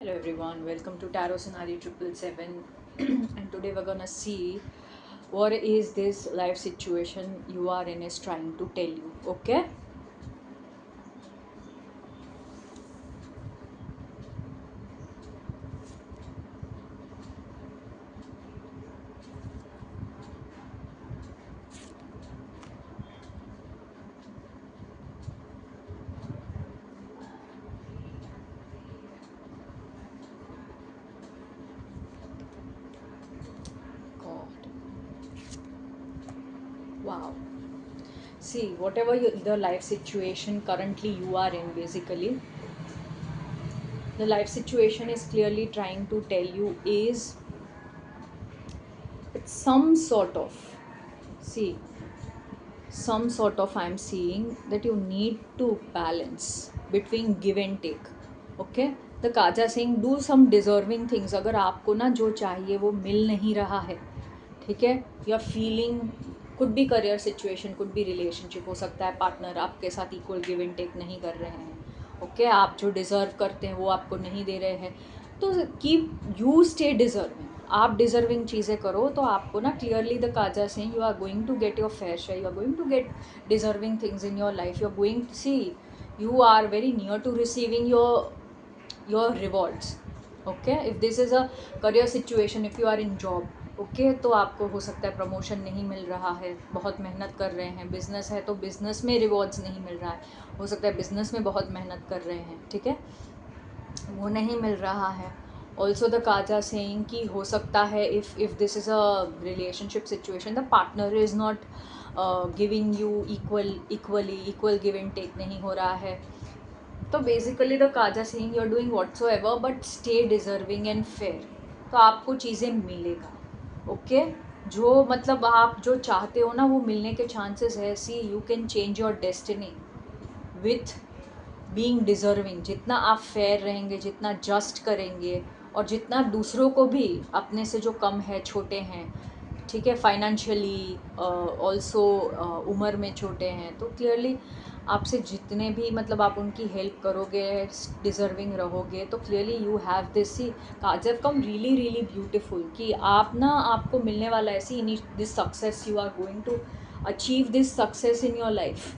Hello everyone, welcome to Tarot Scenario 777 and today we're gonna see what is this life situation you are in is trying to tell you, okay? God, wow. See, whatever the life situation currently you are in, basically, the life situation is clearly trying to tell you is it's see, some sort of I'm seeing that you need to balance between give and take. Okay the Kaza सिंह do some deserving things अगर आपको ना जो चाहिए वो मिल नहीं रहा है, ठीक है, या feeling could be career situation, could B relationship, हो सकता है पार्टनर आपके साथ इक्वल गिव एंड टेक नहीं कर रहे हैं, ओके आप जो डिज़र्व करते हैं वो आपको नहीं दे रहे हैं, तो कीप यू स्टे डिजर्विंग, आप डिजर्विंग चीज़ें करो तो आपको ना क्लियरली द काजा सिंह you are going to get your fair share, you are going to get deserving things in your life, you are going to see you are very near to receiving your rewards. Okay, if this is a career situation, if you are in job, okay, तो आपको हो सकता है promotion नहीं मिल रहा है, बहुत मेहनत कर रहे हैं, बिजनेस है तो बिजनेस में रिवॉर्ड्स नहीं मिल रहा है, हो सकता है बिजनेस में बहुत मेहनत कर रहे हैं, ठीक है, वो नहीं मिल रहा है. ऑल्सो द काजा सेइंग कि हो सकता है if this is a relationship situation the partner is not giving you equal give and take नहीं हो रहा है, तो basically the cards saying you are doing whatsoever but stay deserving and fair, तो आपको चीज़ें मिलेगा, ओके जो मतलब आप जो चाहते हो ना वो मिलने के चांसेस है. See you can change your destiny with being deserving. जितना आप फेयर रहेंगे, जितना जस्ट करेंगे और जितना दूसरों को भी अपने से जो कम है, छोटे हैं, ठीक है, फाइनेंशियली ऑल्सो उम्र में छोटे हैं, तो क्लियरली आपसे जितने भी मतलब आप उनकी हेल्प करोगे, डिज़र्विंग रहोगे, तो क्लियरली यू हैव दिस. सी काजर कम रियली रियली ब्यूटिफुल कि आप ना आपको मिलने वाला ऐसी this success, you are going to achieve this success in your life.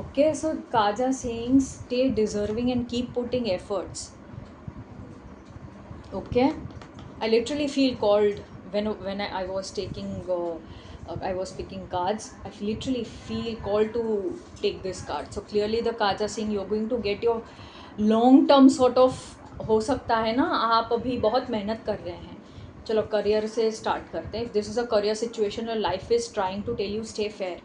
Okay, so Kaja saying stay deserving and keep putting efforts. Okay, I literally feel called when I was taking I was picking cards. I literally feel called to take this card. So clearly the Kaja saying you're going to get your long term sort of, हो सकता है ना आप अभी बहुत मेहनत कर रहे हैं. चलो करियर से स्टार्ट करते हैं. If this is a career situation your life is trying to tell you stay fair.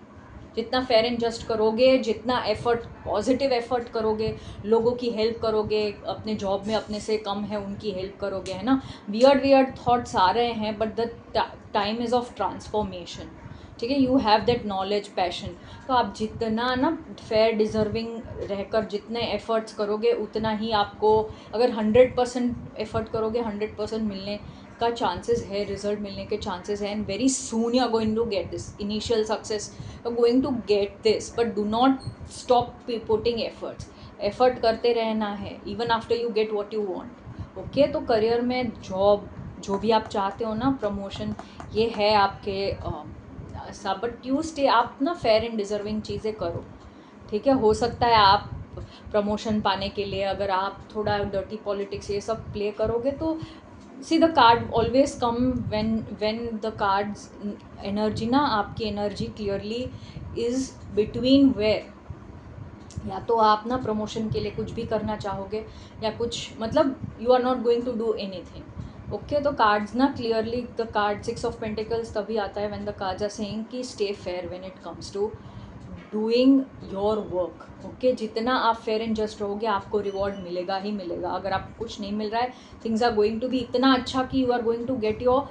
जितना फेयर एंड जस्ट करोगे, जितना एफर्ट, पॉजिटिव एफर्ट करोगे, लोगों की हेल्प करोगे, अपने जॉब में अपने से कम है उनकी हेल्प करोगे, है ना, वियर्ड वियर्ड थॉट्स आ रहे हैं but the time is of transformation, ठीक है, you have that knowledge, passion, तो आप जितना ना फेयर डिज़र्विंग रहकर जितने एफर्ट्स करोगे उतना ही आपको, अगर 100% एफर्ट करोगे 100% मिलने का चांसेस है, रिजल्ट मिलने के चांसेस है, and very soon you are going to get this initial success, you are going to get this, but do not stop putting efforts. Effort करते रहना है even after you get what you want. Okay, तो career में job जो भी आप चाहते हो ना, प्रमोशन, ये है आपके सब, बट यू स्टे, आप ना फेयर एंड डिजर्विंग चीज़ें करो, ठीक है. हो सकता है आप प्रमोशन पाने के लिए अगर आप थोड़ा डर्टी पॉलिटिक्स ये सब प्ले करोगे तो see the card always come when the cards energy ना, आपकी energy clearly is between where, या तो आप ना प्रमोशन के लिए कुछ भी करना चाहोगे या कुछ मतलब you are not going to do anything. Okay, तो कार्ड्स ना clearly the card 6 of pentacles तभी आता है when the cards are saying कि stay fair when it comes to doing your work. Okay, जितना आप फेयर एंड जस्ट रहोगे आपको रिवॉर्ड मिलेगा ही मिलेगा. अगर आपको कुछ नहीं मिल रहा है, things are going to be इतना अच्छा कि you are going to get your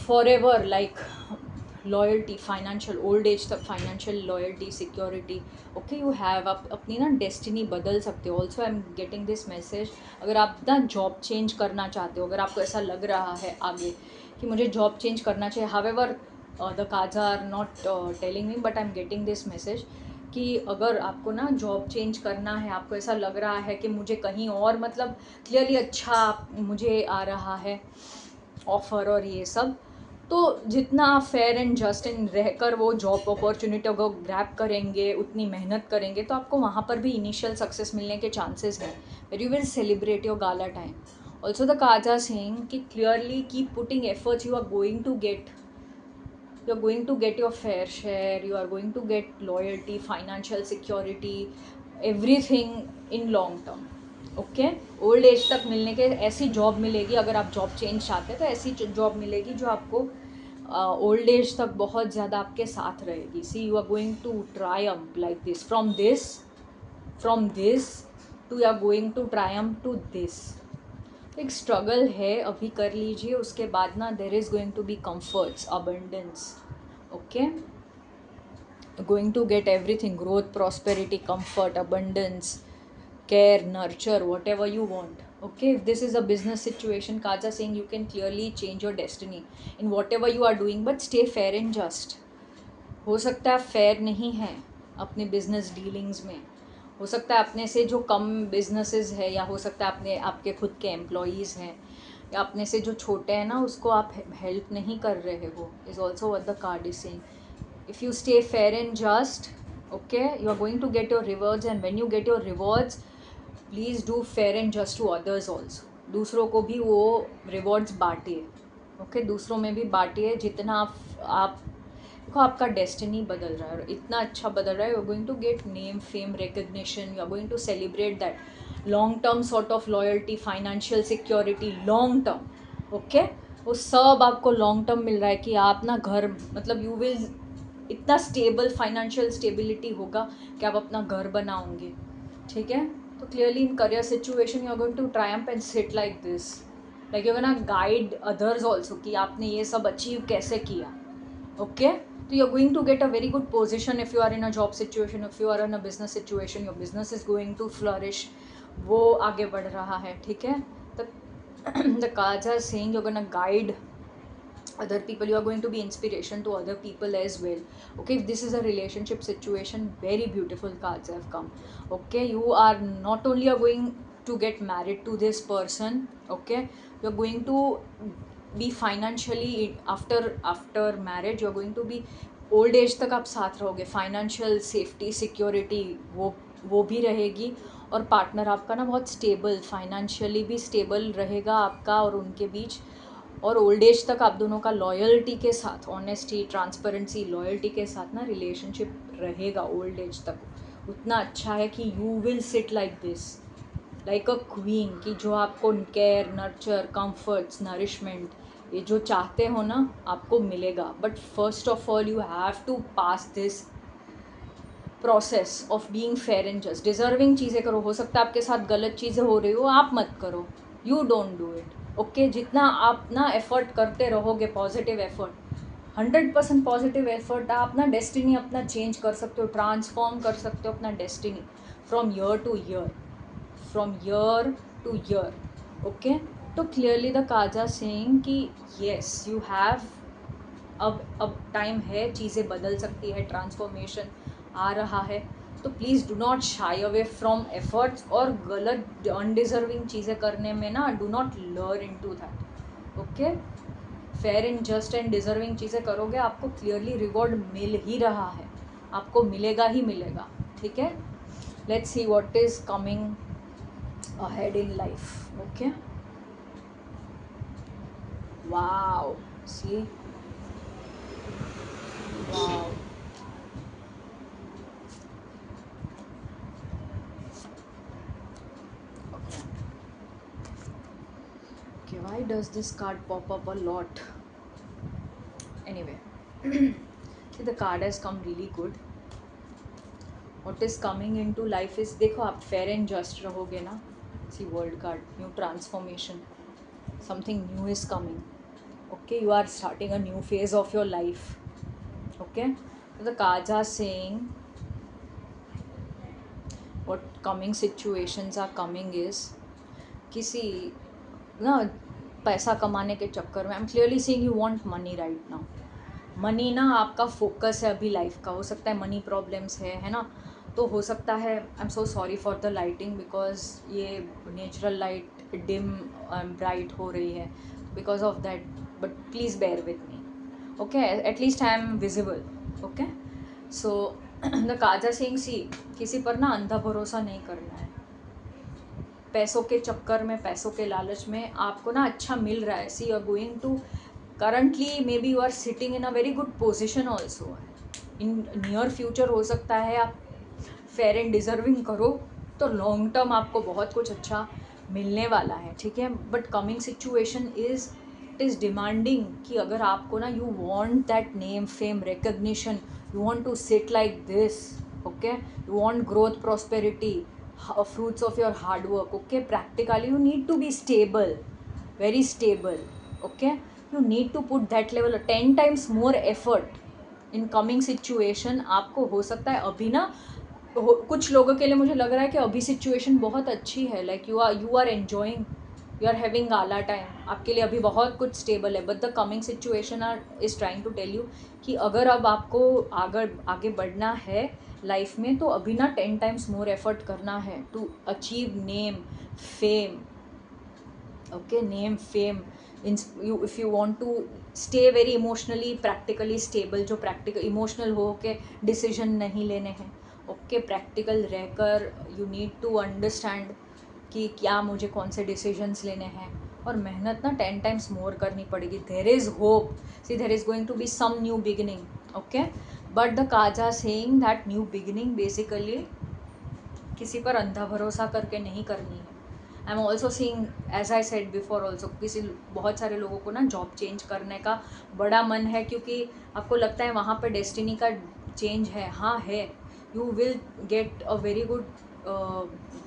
forever like loyalty, financial old age तक financial loyalty, security. Okay, you have, आप अपनी ना डेस्टिनी बदल सकते हो. Also I am getting this message, अगर आप ना जॉब चेंज करना चाहते हो, अगर आपको ऐसा लग रहा है आगे कि मुझे जॉब चेंज करना चाहिए, however the cards are not telling me but I'm getting this message कि अगर आपको ना जॉब चेंज करना है, आपको ऐसा लग रहा है कि मुझे कहीं और मतलब क्लियरली अच्छा मुझे आ रहा है ऑफ़र और ये सब, तो जितना आप फेयर एंड जस्ट इन रहकर वो जॉब अपॉर्चुनिटी को ग्रैब करेंगे, उतनी मेहनत करेंगे, तो आपको वहाँ पर भी इनिशियल सक्सेस मिलने के चांसेस हैं, where you will celebrate your gala time. Also the cards are saying कि clearly keep putting efforts, you are going to get your fair share, you are going to get loyalty, financial security, everything in long term. Okay, old age तक मिलने के ऐसी job मिलेगी, अगर आप job change चाहते हैं तो ऐसी जॉब मिलेगी जो आपको ओल्ड एज तक बहुत ज़्यादा आपके साथ रहेगी. See you are going to triumph like this, from this to you are going to triumph to this. एक स्ट्रगल है, अभी कर लीजिए, उसके बाद ना there is going to be comforts, abundance. Okay, going to get everything, growth, prosperity, comfort, abundance, care, nurture, whatever you want. Okay, if this is a business situation, cards are saying you can clearly change your destiny in whatever you are doing, but stay fair and just. हो सकता है fair नहीं है अपने business dealings में, हो सकता है अपने से जो कम बिजनेसेस है, या हो सकता है अपने आपके खुद के एम्प्लॉयज़ हैं, या अपने से जो छोटे हैं ना उसको आप हेल्प नहीं कर रहे हो, is also what the card is saying. If you stay fair and just, okay, you are going to get your rewards, and when you get your rewards, please do fair and just to others also. दूसरों को भी वो rewards बांटिए. Okay, दूसरों में भी बांटिए. जितना आप देखो आपका डेस्टिनी बदल रहा है और इतना अच्छा बदल रहा है. You are going to get name, fame, recognition. You are going to celebrate that long term sort of loyalty, financial security, long term. Okay, वो सब आपको लॉन्ग टर्म मिल रहा है कि आप ना घर मतलब यू विल इतना स्टेबल, फाइनेंशियल स्टेबिलिटी होगा कि आप अपना घर बनाओगे. ठीक है, तो clearly in career situation you are going to triumph and sit like this, like you gonna guide others also कि आपने ये सब अचीव कैसे किया. ओके, तो you are going to get a very good position if you are in a job situation, if you are in a business situation, your business is going to flourish, वो आगे बढ़ रहा है. ठीक है, the cards are saying you are gonna guide other people, you are going to be inspiration to other people as well. Okay, if this is a relationship situation, very beautiful cards have come. Okay, you are not only are going to get married to this person, okay, you are going to be financially after marriage, you are going to be old age तक आप साथ रहोगे. Financial safety, security वो भी रहेगी, और partner आपका ना बहुत स्टेबल, फाइनेंशियली भी स्टेबल रहेगा आपका और उनके बीच. और ओल्ड एज तक आप दोनों का लॉयल्टी के साथ, ऑनेस्टी, ट्रांसपेरेंसी, लॉयल्टी के साथ ना रिलेशनशिप रहेगा ओल्ड एज तक. उतना अच्छा है कि you will sit like this, like a queen, कि जो आपको केयर, नर्चर, कंफर्ट्स, नरिशमेंट, ये जो चाहते हो ना आपको मिलेगा. But first of all you have to pass this process of being fair and just. Deserving चीज़ें करो. हो सकता है आपके साथ गलत चीज़ें हो रही हो, आप मत करो, you don't do it. Okay, जितना आप ना एफर्ट करते रहोगे, पॉजिटिव एफर्ट, 100% पॉजिटिव एफर्ट, आप ना डेस्टिनी अपना चेंज कर सकते हो, ट्रांसफॉर्म कर सकते हो अपना destiny from year to year, from year to year. Okay, तो clearly the cards are saying कि येस यू हैव, अब टाइम है, चीज़ें बदल सकती है, ट्रांसफॉर्मेशन आ रहा है. तो please do not shy away from efforts, और गलत अनडिज़र्विंग चीज़ें करने में ना do not learn in to that. Okay, fair and just and deserving चीज़ें करोगे, आपको क्लियरली रिवॉर्ड मिल ही रहा है, आपको मिलेगा ही मिलेगा. ठीक है, let's see what is coming ahead in life. Okay, wow, see, wow. Okay, why does this card pop up a lot? Anyway, see, the card has come really good. What is coming into life is, देखो आप fair and just रहोगे ना. See, world card, new transformation, something new is coming. Okay, you are starting a new phase of your life. Okay, the cards are saying what coming situations are coming is, किसी ना पैसा कमाने के चक्कर में, आई am clearly saying you want money right now. Money ना आपका focus है अभी लाइफ का, हो सकता है मनी प्रॉब्लम्स है ना, तो हो सकता है, I am so sorry for the lighting because ये नेचुरल लाइट डिम ब्राइट हो रही है because of that, but please bear with me, okay, at least I am visible, okay. So the Kaza saying see, किसी पर ना अंधा भरोसा नहीं करना है। पैसों के चक्कर में, पैसों के लालच में आपको ना अच्छा मिल रहा है, see you are going to currently maybe you are sitting in a very good position also, in near future हो सकता है आप फेयर एंड डिजर्विंग करो तो लॉन्ग टर्म आपको बहुत कुछ अच्छा मिलने वाला है, ठीक है। But coming situation is, it is demanding कि अगर आपको ना you want that name fame recognition, you want to sit like this, okay, you want growth prosperity, fruits of your hard work, okay, practically you need to be stable, very stable, okay, you need to put that level 10 times more effort in coming situation। आपको हो सकता है अभी ना कुछ लोगों के लिए मुझे लग रहा है कि अभी सिचुएशन बहुत अच्छी है, like you are enjoying, you are having gala time, आपके लिए अभी बहुत कुछ स्टेबल है, but the coming situation are is trying to tell you कि अगर अब आपको आगे बढ़ना है लाइफ में तो अभी ना 10 टाइम्स मोर एफर्ट करना है to achieve name fame, okay, name fame, if you want to stay very emotionally practically stable, जो प्रैक्टिकल इमोशनल हो के डिसीजन नहीं लेने हैं, ओके, प्रैक्टिकल रहकर यू नीड टू अंडरस्टैंड कि क्या मुझे कौन से डिसीजंस लेने हैं, और मेहनत ना 10 टाइम्स मोर करनी पड़ेगी। There is hope, see there is going to be some new beginning, okay, but the cards saying that new beginning basically किसी पर अंधा भरोसा करके नहीं करनी है। I am also seeing, as I said before also, बहुत सारे लोगों को ना जॉब चेंज करने का बड़ा मन है क्योंकि आपको लगता है वहाँ पर डेस्टिनी का चेंज है, हाँ है, you will get a very good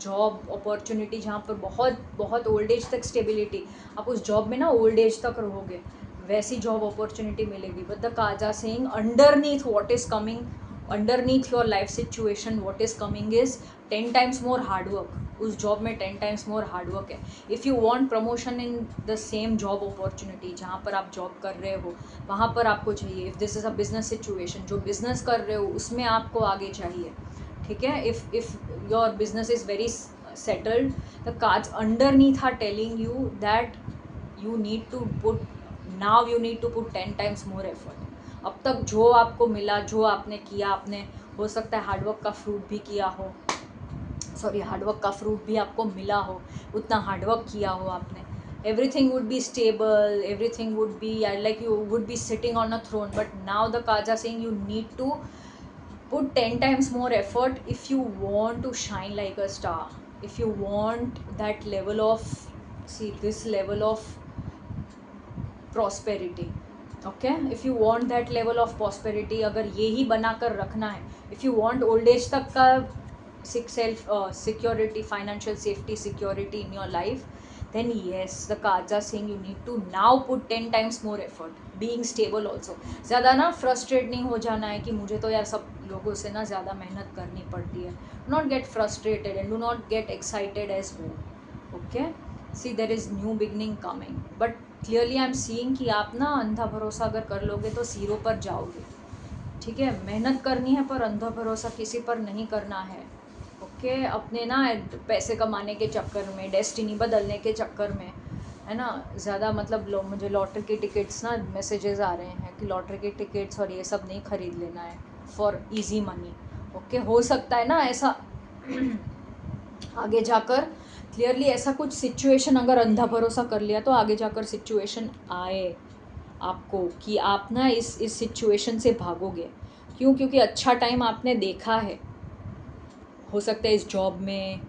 job opportunity जहाँ पर बहुत बहुत ओल्ड एज तक स्टेबिलिटी, आप उस जॉब में ना ओल्ड एज तक रहोगे, वैसी जॉब अपॉर्चुनिटी मिलेगी। But the cards saying underneath what is coming, underneath your life situation what is coming is 10 times more hard work, उस जॉब में 10 टाइम्स मोर हार्ड वर्क है। If you want promotion in the same job opportunity जहाँ पर आप job कर रहे हो वहाँ पर आपको चाहिए, if this is a business situation, जो बिजनेस कर रहे हो उसमें आपको आगे चाहिए, ठीक है। If your business is very settled, the cards underneath are telling you that you need to put, now you need to put 10 times more effort. अब तक जो आपको मिला, जो आपने किया, आपने हो सकता है हार्डवर्क का फ्रूट भी किया हो, सॉरी हार्डवर्क का फ्रूट भी आपको मिला हो, उतना हार्डवर्क किया हो आपने, everything would be stable, everything would be like you would be sitting on a throne, but now the cards are saying you need to put 10 times more effort if you want to shine like a star, if you want that level of, see this level of prosperity, okay, if you want that level of prosperity, अगर ये ही बना कर रखना है, if you want old age तक का self security, financial safety, security in your life, then yes, the cards are saying you need to now put 10 times more effort, being stable also। ज़्यादा ना फ्रस्ट्रेट नहीं हो जाना है कि मुझे तो यार सब लोगों से ना ज़्यादा मेहनत करनी पड़ती है, do not get frustrated and do not get excited as well, okay, see there is new beginning coming, but clearly I am seeing कि आप ना अंधा भरोसा अगर कर लोगे तो ज़ीरो पर जाओगे, ठीक है। मेहनत करनी है पर अंधा भरोसा किसी पर नहीं करना है, ओके, अपने ना पैसे कमाने के चक्कर में, डेस्टिनी बदलने के चक्कर में, है ना, ज़्यादा मतलब मुझे लॉटरी की टिकट्स ना मैसेजेस आ रहे हैं कि लॉटरी की टिकट्स और ये सब नहीं ख़रीद लेना है फॉर इजी मनी, ओके, हो सकता है ना ऐसा आगे जाकर क्लियरली ऐसा कुछ सिचुएशन, अगर अंधा भरोसा कर लिया तो आगे जाकर सिचुएशन आए आपको कि आप ना इस सिचुएशन से भागोगे, क्यों, क्योंकि अच्छा टाइम आपने देखा है, हो सकता है इस जॉब में,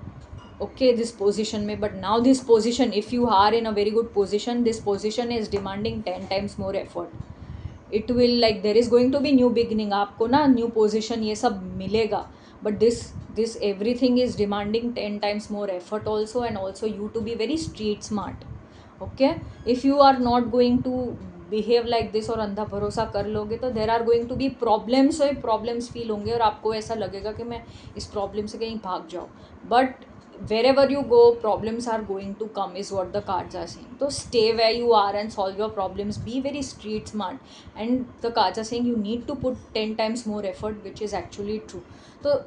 ओके, दिस पोजीशन में, but now this position, if you are in a very good position, this position is demanding 10 times more effort, it will like there is going to be new beginning, आपको ना new position ये सब मिलेगा, but this everything is demanding 10 times more effort also, and also you to be very street smart, okay, if you are not going to behave like this और अंधा भरोसा कर लोगे तो there are going to be problems feel होंगे और आपको ऐसा लगेगा कि मैं इस प्रॉब्लम से कहीं भाग जाऊँ, but wherever you go, problems are going to come, is what the cards are saying. So stay where you are and solve your problems. Be very street smart. And the cards are saying you need to put 10 times more effort, which is actually true. तो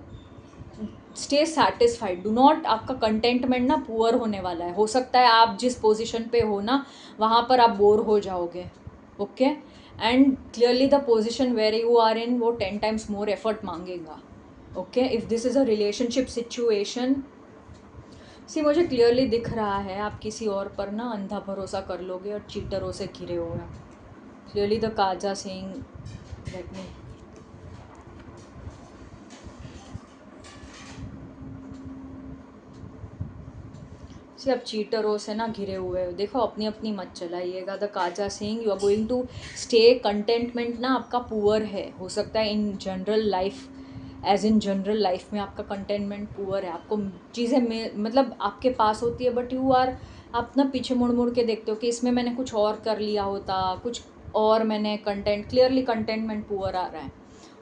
stay satisfied, do not, आपका containment ना poor होने वाला है. हो सकता है आप जिस पोजीशन पे हो ना वहाँ पर आप बोर हो जाओगे. Okay, and clearly the position where you are in वो 10 टाइम्स मोर एफर्ट मांगेगा. Okay, if this is a relationship situation, see मुझे क्लियरली दिख रहा है आप किसी और पर ना अंधा भरोसा कर लोगे और चीटरों से घिरे हुए हैं. Clearly the cards are saying, let me, see आप चीटरों से ना घिरे हुए हो. देखो अपनी अपनी मत चलाइएगा. The cards are saying you are going to stay, contentment ना आपका पुअर है. हो सकता है in general life, as in general life में आपका कंटेंटमेंट पुअर है. आपको चीज़ें में मतलब आपके पास होती है, बट यू आर, आप ना पीछे मुड़ मुड़ के देखते हो कि इसमें मैंने कुछ और कर लिया होता, कुछ और मैंने क्लियरली कंटेंटमेंट पुअर आ रहा है.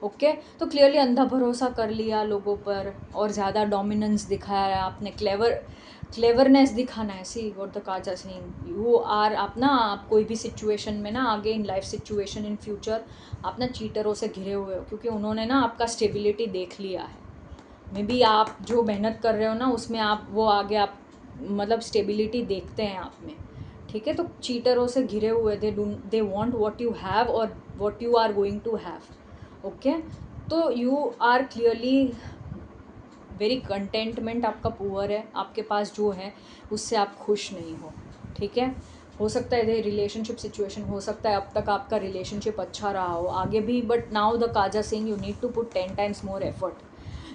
ओके, तो क्लियरली अंधा भरोसा कर लिया लोगों पर और ज़्यादा डोमिनेंस दिखाया है आपने, क्लेवरनेस दिखाना है. See what the cards are saying, you are, आप कोई भी सिचुएशन में ना आगे in life situation in future आप ना चीटरों से घिरे हुए हो, क्योंकि उन्होंने ना आपका स्टेबिलिटी देख लिया है. मे बी आप जो मेहनत कर रहे हो ना उसमें आप वो आगे आप मतलब स्टेबिलिटी देखते हैं आप में. ठीक है, तो चीटरों से घिरे हुए, they want what you have और what you are going to have. Okay, तो you are clearly very contentment आपका पुअर है. आपके पास जो है उससे आप खुश नहीं हो. ठीक है, हो सकता है ये रिलेशनशिप सिचुएशन, हो सकता है अब तक आपका रिलेशनशिप अच्छा रहा हो, आगे भी, but now the cards are saying you need to put 10 times more effort.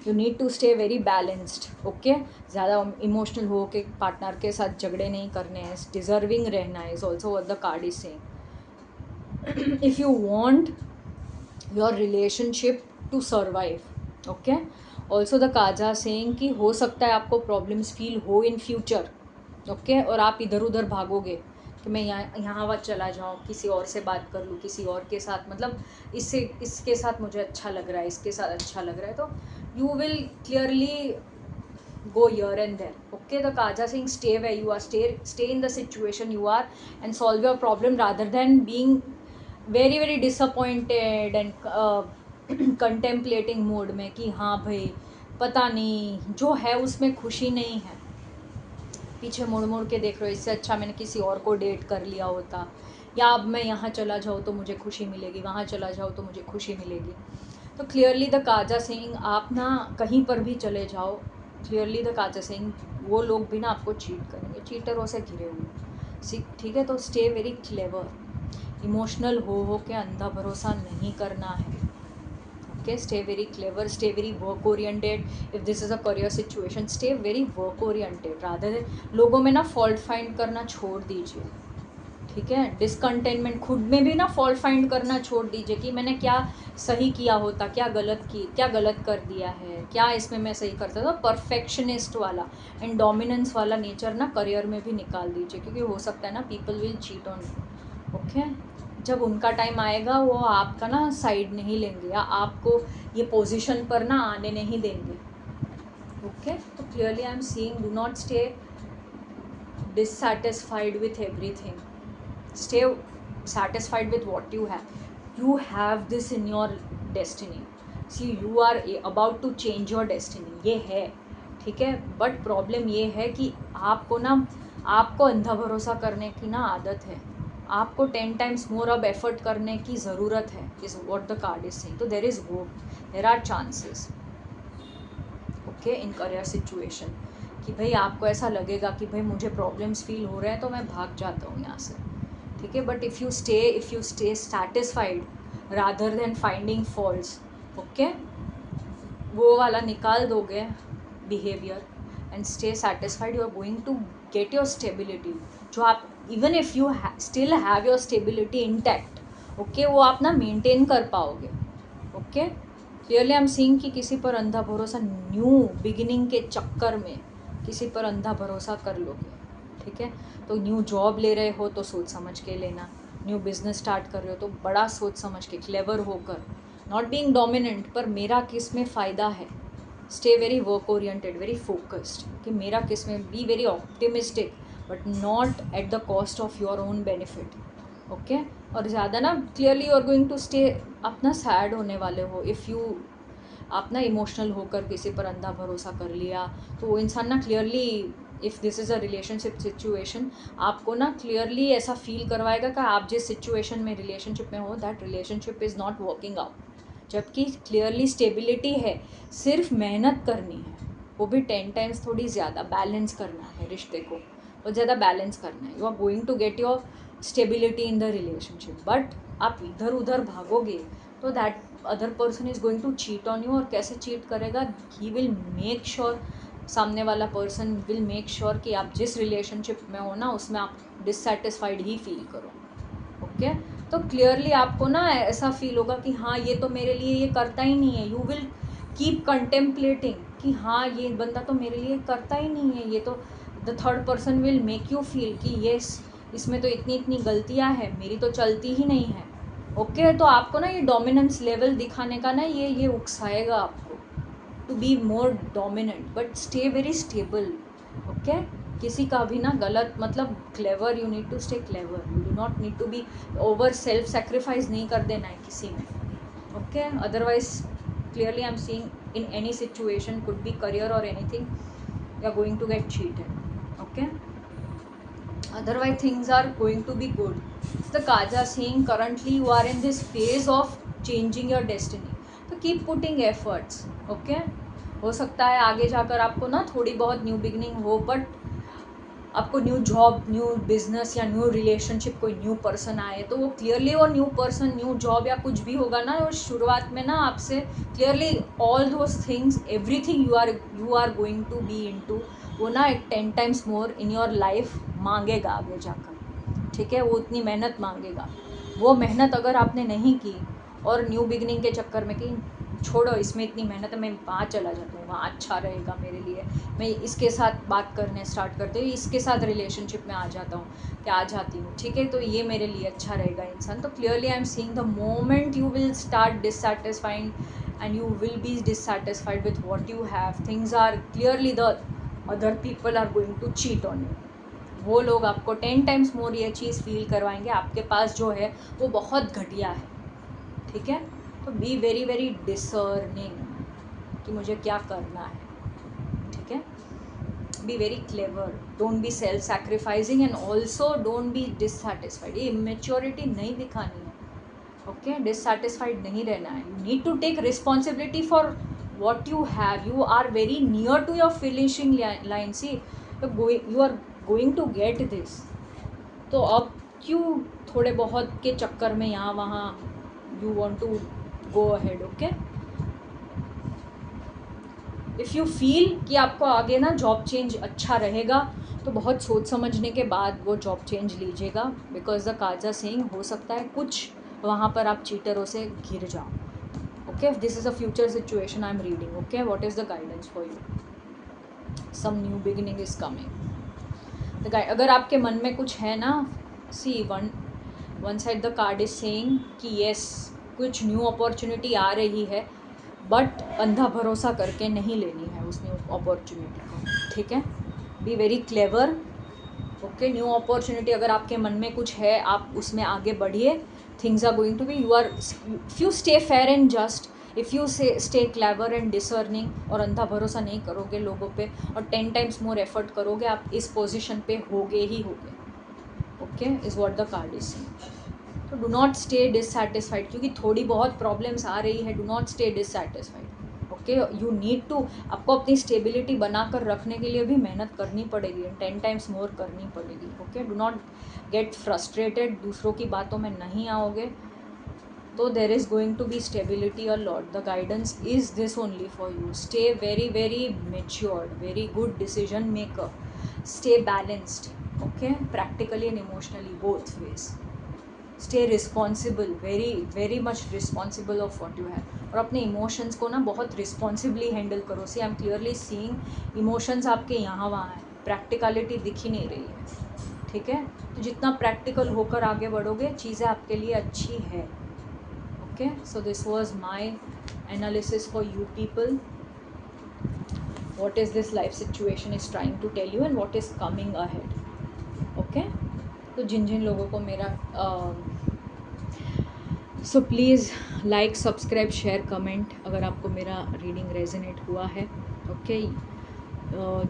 You need to stay very balanced. Okay, ज़्यादा इमोशनल हो के पार्टनर के साथ झगड़े नहीं करने हैं. डिजर्विंग रहना है is also what the card is saying. If you want your relationship to survive. Okay, also the cards are saying कि हो सकता है आपको प्रॉब्लम्स फील हो इन फ्यूचर. ओके, और आप इधर उधर भागोगे कि मैं यहाँ वहाँ चला जाऊँ, किसी और से बात कर लूँ, किसी और के साथ, मतलब इसके साथ मुझे अच्छा लग रहा है, इसके साथ अच्छा लग रहा है. तो you will clearly go here and there. Okay, the cards are saying stay where you are, stay in the situation you are and solve your problem, rather than being very disappointed and contemplating mode में कि हाँ भाई पता नहीं जो है उसमें खुशी नहीं है. पीछे मुड़ मुड़ के देख रहे हो, इससे अच्छा मैंने किसी और को डेट कर लिया होता, या अब मैं यहाँ चला जाऊँ तो मुझे खुशी मिलेगी, वहाँ चला जाऊँ तो मुझे खुशी मिलेगी. तो clearly the cards are saying आप ना कहीं पर भी चले जाओ, clearly the cards are saying वो लोग भी ना आपको चीट करेंगे. चीटरों से घिरे हुए. ठीक है, तो स्टे वेरी क्लेवर. इमोशनल हो के अंधा भरोसा नहीं करना है. Okay, stay very clever, stay very work oriented. If this is a career situation, stay very work oriented. Rather than लोगों में ना फॉल्ट फाइंड करना छोड़ दीजिए. ठीक है, डिसकंटेनमेंट, खुद में भी ना फॉल्ट फाइंड करना छोड़ दीजिए कि मैंने क्या सही किया होता, क्या गलत कर दिया है, क्या इसमें मैं सही करता था. परफेक्शनिस्ट वाला एंड डोमिनेंस वाला नेचर ना करियर में भी निकाल दीजिए, क्योंकि हो सकता है ना people will cheat on you. Okay, जब उनका टाइम आएगा वो आपका ना साइड नहीं लेंगे या आपको ये पोजीशन पर ना आने नहीं देंगे. ओके, तो clearly I am seeing do not stay dissatisfied with everything. Stay satisfied with what you have. You have this in your destiny. See, you are about to change your destiny. ये है, ठीक है, but problem ये है कि आपको अंधा भरोसा करने की ना आदत है. आपको 10 टाइम्स मोर अब एफर्ट करने की ज़रूरत है, is what the card is saying. तो there is hope, there are chances. Okay, in career situation कि भाई आपको ऐसा लगेगा कि भाई मुझे प्रॉब्लम्स फील हो रहे हैं तो मैं भाग जाता हूँ यहाँ से. ठीक है, but if you stay satisfied rather than finding faults. Okay, वो वाला निकाल दोगे behaviour and stay satisfied, you are going to get your stability. जो आप even if you still have your stability intact, okay, वो आप ना मेंटेन कर पाओगे. Okay, clearly I am seeing कि किसी पर अंधा भरोसा, न्यू बिगिनिंग के चक्कर में किसी पर अंधा भरोसा कर लोगे. ठीक है, तो न्यू जॉब ले रहे हो तो सोच समझ के लेना. न्यू बिजनेस स्टार्ट कर रहे हो तो बड़ा सोच समझ के, क्लेवर होकर, नॉट बीइंग डोमिनेंट, पर मेरा किस में फ़ायदा है. Stay very work oriented, very focused कि मेरा किस में, be very optimistic but not at the cost of your own benefit. Okay, और ज़्यादा ना clearly you are going to stay, आप ना सैड होने वाले हो इफ़ यू, आप ना इमोशनल होकर किसी पर अंधा भरोसा कर लिया, तो वो इंसान ना clearly, if this is a relationship situation, आपको ना क्लियरली ऐसा फील करवाएगा कि आप जिस सिचुएशन में, रिलेशनशिप में हो, that relationship is not working out. जबकि क्लियरली स्टेबिलिटी है, सिर्फ मेहनत करनी है, वो भी 10 टाइम्स थोड़ी ज़्यादा बैलेंस करना है रिश्ते को, और ज़्यादा बैलेंस करना है। You are going to get your stability in the relationship, but आप इधर उधर भागोगे तो that other person is going to cheat on you. और कैसे चीट करेगा, ही विल मेक श्योर, सामने वाला पर्सन विल मेक श्योर कि आप जिस रिलेशनशिप में हो ना, उसमें आप डिससेटिस्फाइड ही फील करो। ओके, तो क्लियरली आपको ना ऐसा फील होगा कि हाँ ये तो मेरे लिए ये करता ही नहीं है। यू विल कीप कंटेम्पलेटिंग कि हाँ ये बंदा तो मेरे लिए करता ही नहीं है, ये तो, the third person will make you feel कि येस इसमें तो इतनी इतनी गलतियाँ हैं, मेरी तो चलती ही नहीं है। ओके, तो आपको ना ये डोमिनेंस लेवल दिखाने का ना ये उकसाएगा आपको to be more dominant, but stay very stable. Okay, किसी का भी ना गलत, मतलब clever, you need to stay clever, you do not need to be over, self sacrifice नहीं कर देना है किसी में। Okay, otherwise clearly I am seeing in any situation, could be career और anything, you are going to get cheated. Okay, otherwise things are going to be good. The cards are saying currently you are in this phase of changing your destiny, तो keep putting efforts. Okay, हो सकता है आगे जाकर आपको ना थोड़ी बहुत न्यू बिगनिंग हो, बट आपको न्यू जॉब, न्यू बिजनेस या न्यू रिलेशनशिप, कोई न्यू पर्सन आए, तो वो क्लियरली वो न्यू पर्सन, न्यू जॉब या कुछ भी होगा ना, वो शुरुआत में ना आपसे clearly all those things, everything you are going to be into, वो ना 10 times more in your life मांगेगा आगे जाकर। ठीक है, वो उतनी मेहनत मांगेगा। वो मेहनत अगर आपने नहीं की और न्यू बिगनिंग के चक्कर में कि छोड़ो इसमें इतनी मेहनत है, मैं वहाँ चला जाता हूँ, वहाँ अच्छा रहेगा मेरे लिए, मैं इसके साथ बात करने स्टार्ट करती हूँ, इसके साथ रिलेशनशिप में आ जाता हूँ, क्या आ जाती हूँ, ठीक है, तो ये मेरे लिए अच्छा रहेगा इंसान। तो clearly I am seeing the moment you will start dissatisfying and you will be dissatisfied with what you have, things are clearly, the other people are going to cheat on you. वो लोग आपको 10 times मोर ये चीज़ feel करवाएंगे, आपके पास जो है वो बहुत घटिया है। ठीक है, तो बी वेरी वेरी डिसर्निंग कि मुझे क्या करना है। ठीक है, be very clever, don't be self sacrificing and also don't be dissatisfied. ये इमेच्योरिटी नहीं दिखानी है। ओके, डिससेटिस्फाइड नहीं रहना है। You need to take responsibility for what you have, you are very near to your finishing line, see you are going to get this. तो अब क्यों थोड़े बहुत के चक्कर में यहाँ वहाँ you want to go ahead. Okay, if you feel कि आपको आगे ना जॉब चेंज अच्छा रहेगा, तो बहुत सोच समझने के बाद वो जॉब चेंज लीजिएगा, because the cards are saying हो सकता है कुछ वहाँ पर आप चीटरों से घिर जाओ। Okay, this is a future situation I am reading. Okay, what is the guidance for you, some new beginning is coming. The अगर आपके मन में कुछ है ना, see one side the card is saying कि येस कुछ न्यू अपॉर्चुनिटी आ रही है, बट अंधा भरोसा करके नहीं लेनी है उस न्यू अपॉर्चुनिटी को। ठीक है, be very clever. Okay, new opportunity अगर आपके मन में कुछ है, आप उसमें आगे बढ़िए। Things are going to be, you are, if you stay fair and just, if you stay clever and discerning, और अंधा भरोसा नहीं करोगे लोगों पे, और 10 टाइम्स मोर एफर्ट करोगे, आप इस पोजीशन पे होगे ही होगे। Okay, is what the card is saying. तो डू नॉट स्टे डिससेटिस्फाइड, क्योंकि थोड़ी बहुत प्रॉब्लम्स आ रही है, do not stay dissatisfied. Okay, you need to, आपको अपनी स्टेबिलिटी बना कर रखने के लिए भी मेहनत करनी पड़ेगी, 10 टाइम्स मोर करनी पड़ेगी। Okay, do not get frustrated, दूसरों की बातों में नहीं आओगे, तो there is going to be stability a lot. The guidance is this only for you, stay very very matured, very good decision maker, stay balanced. Okay, practically and emotionally both ways, stay responsible, very very much responsible of what you have, और अपने emotions को ना बहुत responsibly handle करो। See I am clearly seeing emotions आपके यहाँ वहाँ हैं, प्रैक्टिकलिटी दिख ही नहीं रही है। ठीक है, तो जितना प्रैक्टिकल होकर आगे बढ़ोगे, चीज़ें आपके लिए अच्छी है। Okay, so this was my analysis for you people. what is this life situation is trying to tell you and what is coming ahead. Okay तो जिन जिन लोगों को मेरा so please like subscribe share comment अगर आपको मेरा reading resonate हुआ है. Okay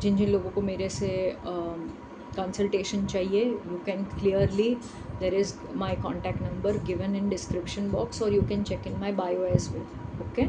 जिन जिन लोगों को मेरे से कंसल्टेशन चाहिए, you can clearly, there is my contact number given in description box और you can check in my bio as well. Okay.